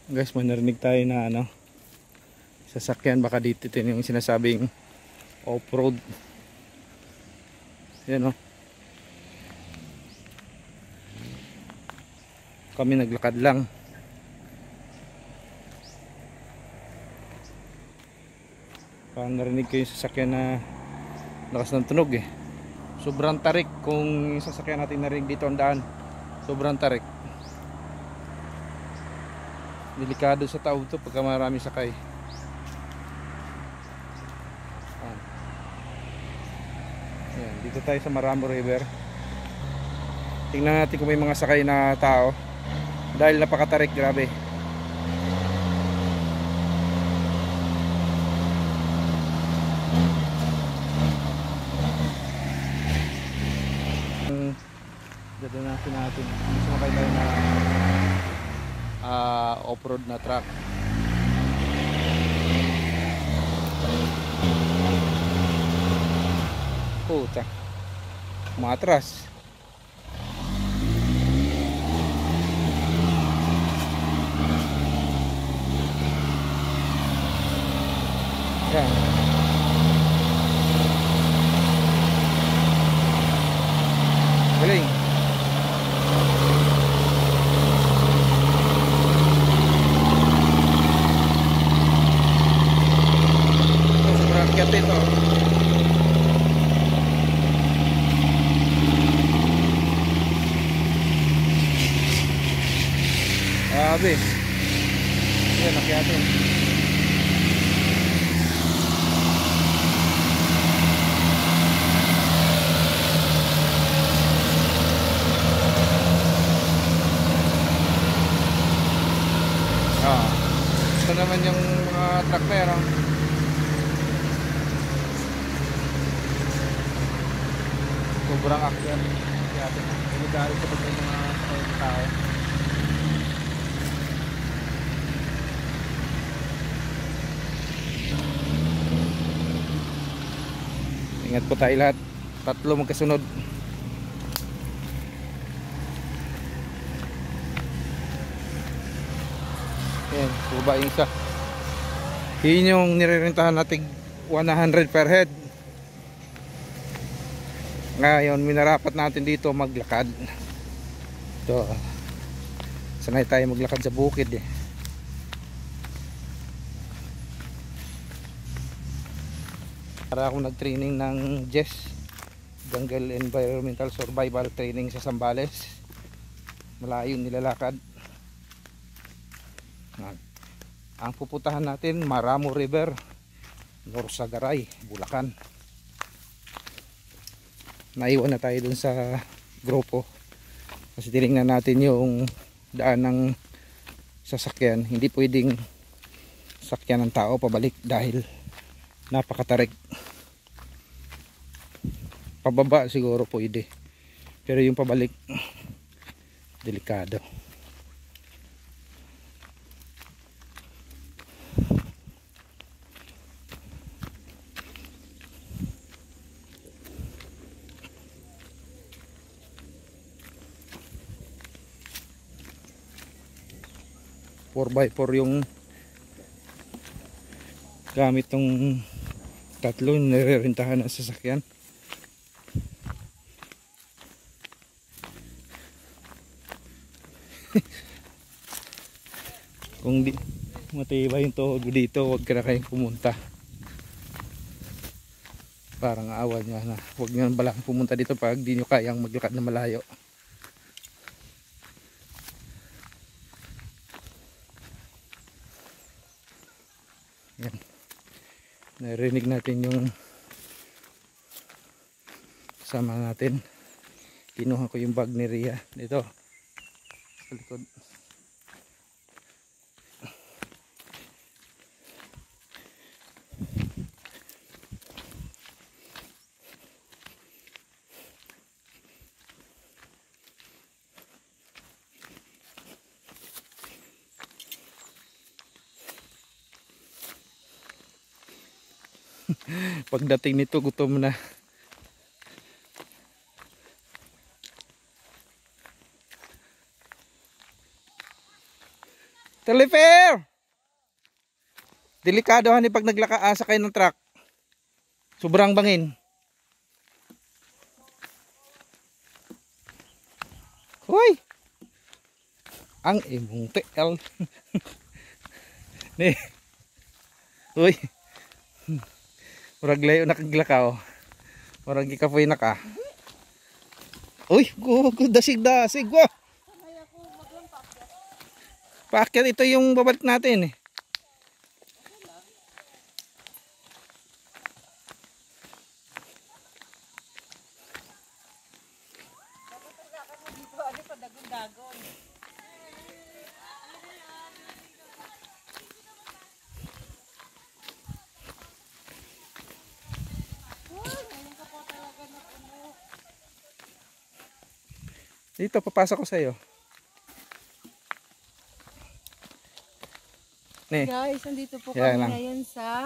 Guys, may narinig tayo na ano, sasakyan. Baka dito ito yung sinasabing off-road. Yan o. Kami naglakad lang. Parang narinig ko yung sasakyan na lakas ng tunog eh. Sobrang tarik kung yung sasakyan natin narinig dito ang daan. Sobrang tarik. Delikado sa tao to pagka marami sakay. Ayan, dito tayo sa Maramo River. Tingnan natin kung may mga sakay na tao. Dahil napakatarik, grabe. Dadanasin natin. Sumakay tayo na off-road na truck. Puta, matras. Yan. Galing. Sobrang kiat ito. Grabe. Yan, nakiatin. Ito naman yung mga truck na yan. Sobrang akyat. Delikado sa pagkain ng mga tao. Ingat po tayo lahat. Tatlo magkasunod. Yan, suba yung isa. Yun yung nirerentahan natin 100 per head. Ngayon, minarapat natin dito maglakad. Ito. Sanay tayo maglakad sa bukid eh. Para ako nag-training ng JES, Jungle Environmental Survival Training sa Zambales. Malayo nilalakad. Ang pupuntahan natin, Maramo River, Norsagaray, Bulacan. Naiwan na tayo dun sa grupo kasi tinignan natin yung daan ng sasakyan. Hindi pwedeng sakyan ng tao pabalik dahil napakatarik. Pababa siguro pwede, pero yung pabalik delikado. 4x4 yung gamit ng tatlo nirerentahan ng sasakyan. Kung di matibay yung tuhod dito, huwag ka na kayong pumunta. Parang awa nyo na huwag nyo balang pumunta dito pag di nyo kayang maglakad na malayo. Yan. Narinig natin yung kasama natin. Kinuha ko yung bag ni Ria dito sa likod. Pagdating nito gutom na. Telefair! Delikado hani pag naglakaasa kayo ng truck. Sobrang bangin. Hoy! Ang imong TL. Ni. Hoy. Murag layo nakaglakaw. Murag gikapoy na ka. Uy, dasig-dasig. Wow. Paakyat ito yung babalik natin eh. Dito, papasok ko sa iyo. Guys, nandito po Yan kami lang. ngayon sa